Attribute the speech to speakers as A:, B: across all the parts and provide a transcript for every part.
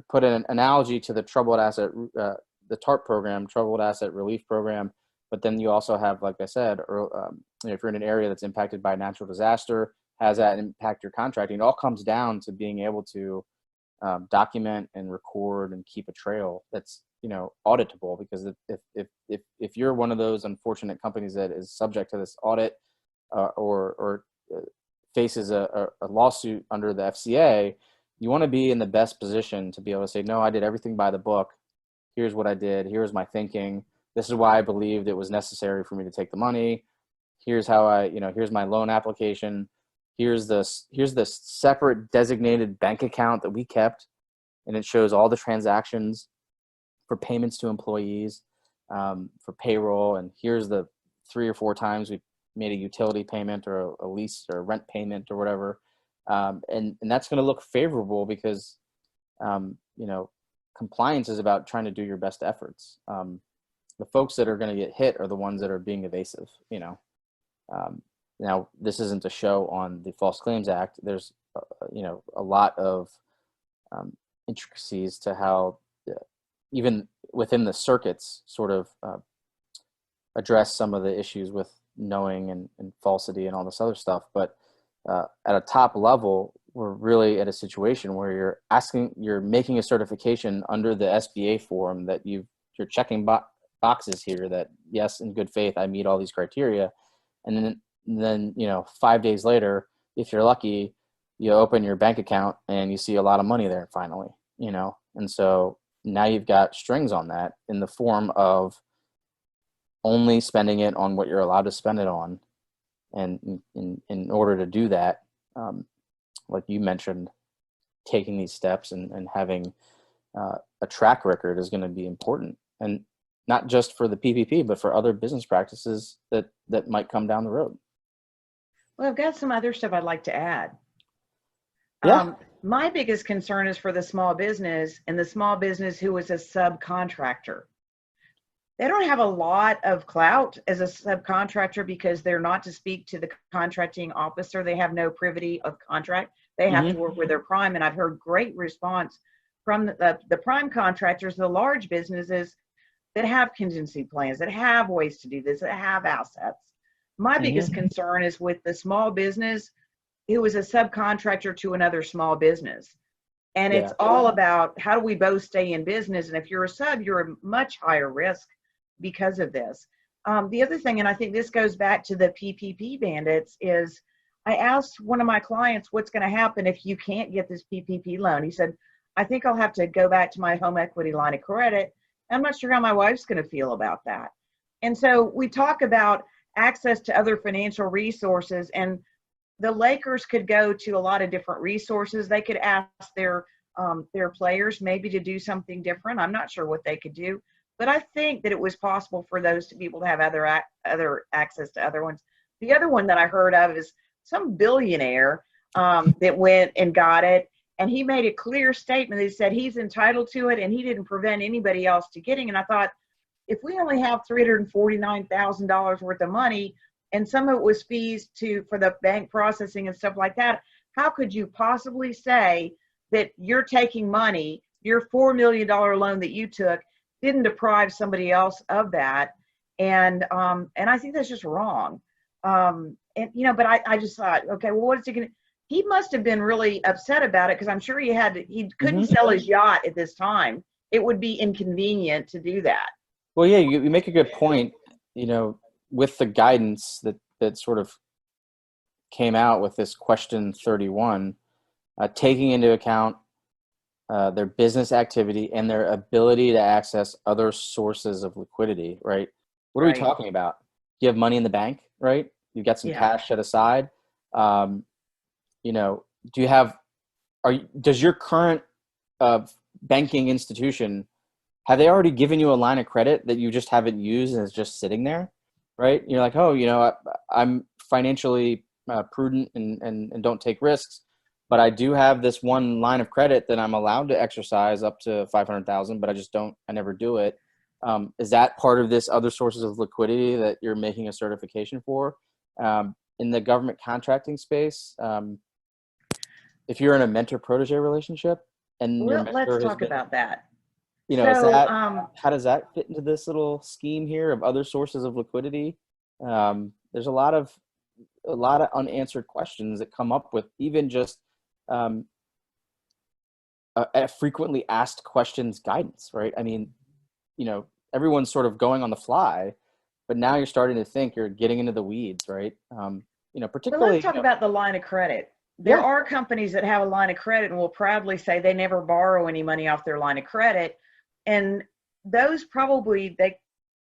A: put an analogy to the troubled asset, the TARP program, troubled asset relief program. But then you also have, like I said, if you're in an area that's impacted by a natural disaster, has that impact your contracting? It all comes down to being able to document and record and keep a trail that's, auditable. Because if you're one of those unfortunate companies that is subject to this audit or faces a lawsuit under the FCA, you want to be in the best position to be able to say, no, I did everything by the book. Here's what I did. Here's my thinking. This is why I believed it was necessary for me to take the money. Here's how here's my loan application. Here's this separate designated bank account that we kept, and it shows all the transactions for payments to employees, for payroll. And here's the 3 or 4 times we made a utility payment or a lease or a rent payment or whatever. And that's going to look favorable because, compliance is about trying to do your best efforts. The folks that are going to get hit are the ones that are being evasive, Now, this isn't a show on the False Claims Act. There's, a lot of intricacies to how even within the circuits sort of address some of the issues with knowing and falsity and all this other stuff. But at a top level, we're really at a situation where you're making a certification under the SBA form that you're checking boxes here that, yes, in good faith, I meet all these criteria. And then 5 days later, if you're lucky, you open your bank account and you see a lot of money there finally, and so now you've got strings on that in the form of only spending it on what you're allowed to spend it on. And in order to do that, like you mentioned, taking these steps and having a track record is going to be important, and not just for the PPP, but for other business practices that might come down the road.
B: Well, I've got some other stuff I'd like to add.
A: Yeah.
B: My biggest concern is for the small business and the small business who is a subcontractor. They don't have a lot of clout as a subcontractor because they're not to speak to the contracting officer. They have no privity of contract. They have to work with their prime. And I've heard great response from the prime contractors, the large businesses that have contingency plans, that have ways to do this, that have assets. My biggest concern is with the small business who is a subcontractor to another small business. And it's all about how do we both stay in business? And if you're a sub, you're a much higher risk because of this. The other thing, and I think this goes back to the PPP bandits, is I asked one of my clients, what's going to happen if you can't get this PPP loan? He said, I think I'll have to go back to my home equity line of credit. I'm not sure how my wife's going to feel about that. And so we talk about access to other financial resources, and the Lakers could go to a lot of different resources. They could ask their players maybe to do something different. I'm not sure what they could do, but I think that it was possible for those people to have other access to other ones. The other one that I heard of is some billionaire that went and got it, and he made a clear statement. He said he's entitled to it, and he didn't prevent anybody else to getting. And I thought, if we only have $349,000 worth of money, and some of it was fees for the bank processing and stuff like that, how could you possibly say that you're taking money, your $4 million loan that you took didn't deprive somebody else of that? And I think that's just wrong. But I just thought, okay, well, what is he going to, he must have been really upset about it, because I'm sure he couldn't sell his yacht at this time. It would be inconvenient to do that.
A: Well, yeah, you make a good point, with the guidance that sort of came out with this question 31, taking into account their business activity and their ability to access other sources of liquidity, right? What are we talking about? You have money in the bank, right? You've got some cash set aside. Does your current banking institution, have they already given you a line of credit that you just haven't used and is just sitting there, right? You're like, I'm financially prudent and don't take risks, but I do have this one line of credit that I'm allowed to exercise up to $500,000, but I never do it. Is that part of this other sources of liquidity that you're making a certification for? In the government contracting space, if you're in a mentor-protege relationship and your
B: Well, let's
A: mentor has
B: talk
A: been,
B: about that.
A: is
B: So,
A: that, how does that fit into this little scheme here of other sources of liquidity? There's a lot of unanswered questions that come up with even just um, a frequently asked questions guidance, right? I mean, everyone's sort of going on the fly, but now you're starting to think you're getting into the weeds, right?
B: but let's
A: Particularly,
B: talk about the line of credit. There
A: yeah,
B: are companies that have a line of credit and will proudly say they never borrow any money off their line of credit. And those probably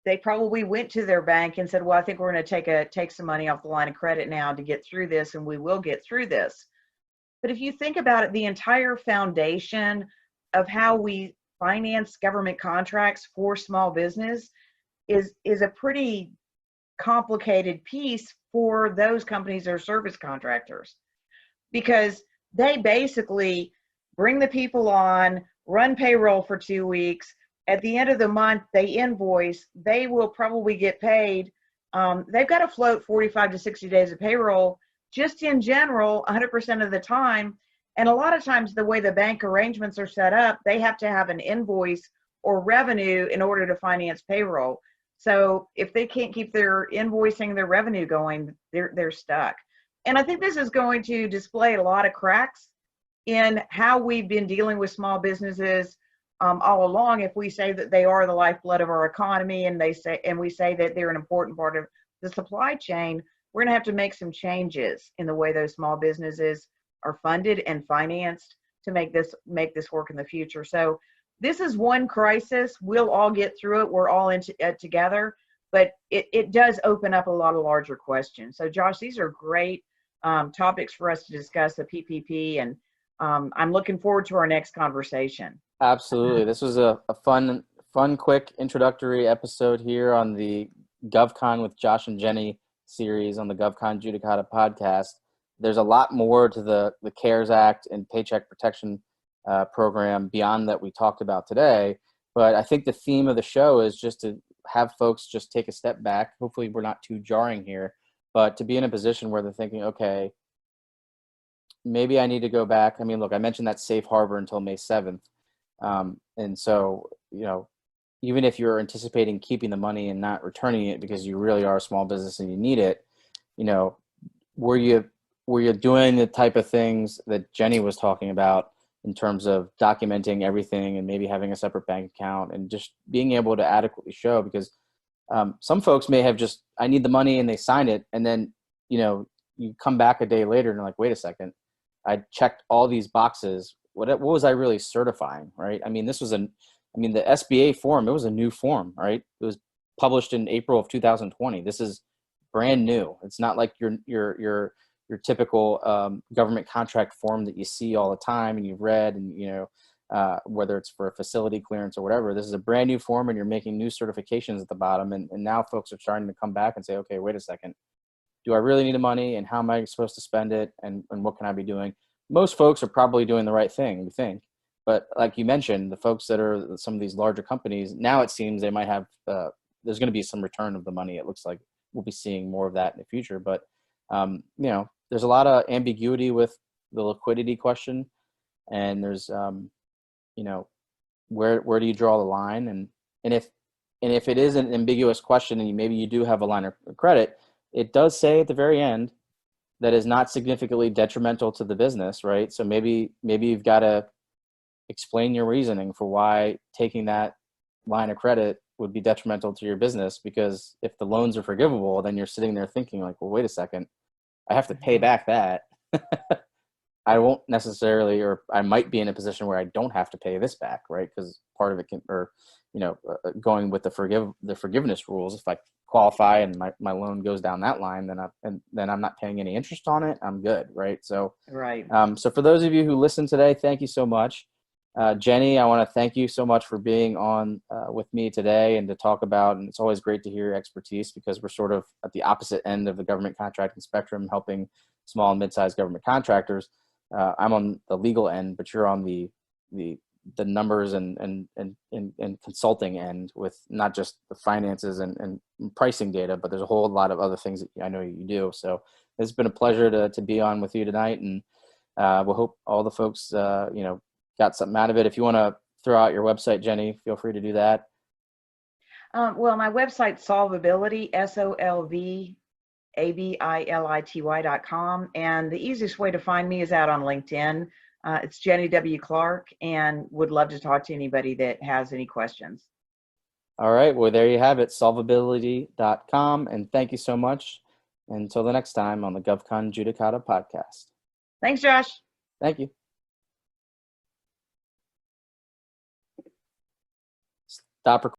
B: they probably went to their bank and said, well, I think we're going to take some money off the line of credit now to get through this, and we will get through this. But if you think about it, the entire foundation of how we finance government contracts for small business is a pretty complicated piece for those companies that are service contractors, because they basically bring the people on, run payroll for 2 weeks. At the end of the month, they invoice. They will probably get paid. They've got to float 45 to 60 days of payroll just in general 100% of the time. And a lot of times the way the bank arrangements are set up, they have to have an invoice or revenue in order to finance payroll. So if they can't keep their invoicing, their revenue going, they're stuck. And I think this is going to display a lot of cracks in how we've been dealing with small businesses all along. If we say that they are the lifeblood of our economy, and we say that they're an important part of the supply chain, we're going to have to make some changes in the way those small businesses are funded and financed to make this work in the future. So this is one crisis. We'll all get through it. We're all in it together, but it does open up a lot of larger questions. So Josh, these are great topics for us to discuss, the PPP, and I'm looking forward to our next conversation.
A: absolutely. This was a fun, quick introductory episode here on the GovCon with Josh and Jenny series on the GovCon Judicata podcast. There's a lot more to the CARES Act and Paycheck Protection program beyond that we talked about today. But I think the theme of the show is just to have folks just take a step back. Hopefully we're not too jarring here, but to be in a position where they're thinking, okay, maybe I need to go back. I mean, look, I mentioned that safe harbor until May 7th. And so, even if you're anticipating keeping the money and not returning it because you really are a small business and you need it, were you doing the type of things that Jenny was talking about in terms of documenting everything and maybe having a separate bank account and just being able to adequately show? Because some folks may have just, I need the money, and they sign it, and then you come back a day later and you're like, wait a second, I checked all these boxes. What was I really certifying, right? I mean, the SBA form, it was a new form, right? It was published in April of 2020. This is brand new. It's not like your typical government contract form that you see all the time and you've read, and whether it's for a facility clearance or whatever. This is a brand new form, and you're making new certifications at the bottom. And now folks are starting to come back and say, okay, wait a second. Do I really need the money, and how am I supposed to spend it, and what can I be doing? Most folks are probably doing the right thing, we think. But like you mentioned, the folks that are some of these larger companies, now it seems they might have, there's going to be some return of the money. It looks like we'll be seeing more of that in the future. But, there's a lot of ambiguity with the liquidity question. And there's, where do you draw the line? And if it is an ambiguous question and maybe you do have a line of credit, it does say at the very end that is not significantly detrimental to the business, right? So maybe you've got to explain your reasoning for why taking that line of credit would be detrimental to your business, because if the loans are forgivable, then you're sitting there thinking like, well, wait a second, I have to pay back that. I won't necessarily, or I might be in a position where I don't have to pay this back, right? Because part of it can, or going with the forgiveness rules, if I qualify and my loan goes down that line, then I'm not paying any interest on it. I'm good, right? So,
B: Right.
A: So for those of you who listen today, thank you so much. Jenny, I want to thank you so much for being on with me today and to talk about, and it's always great to hear your expertise, because we're sort of at the opposite end of the government contracting spectrum, helping small and mid-sized government contractors. I'm on the legal end, but you're on the numbers and consulting end, with not just the finances and pricing data, but there's a whole lot of other things that I know you do. So it's been a pleasure to be on with you tonight, and we'll hope all the folks, got something out of it. If you want to throw out your website, Jenny, feel free to do that.
B: Well, my website's Solvability, SOLVABILITY.com. And the easiest way to find me is out on LinkedIn. It's Jenny W. Clark, and would love to talk to anybody that has any questions.
A: All right. Well, there you have it, solvability.com. And thank you so much. Until the next time on the GovCon Judicata Podcast.
B: Thanks, Josh.
A: Thank you. Stop recording.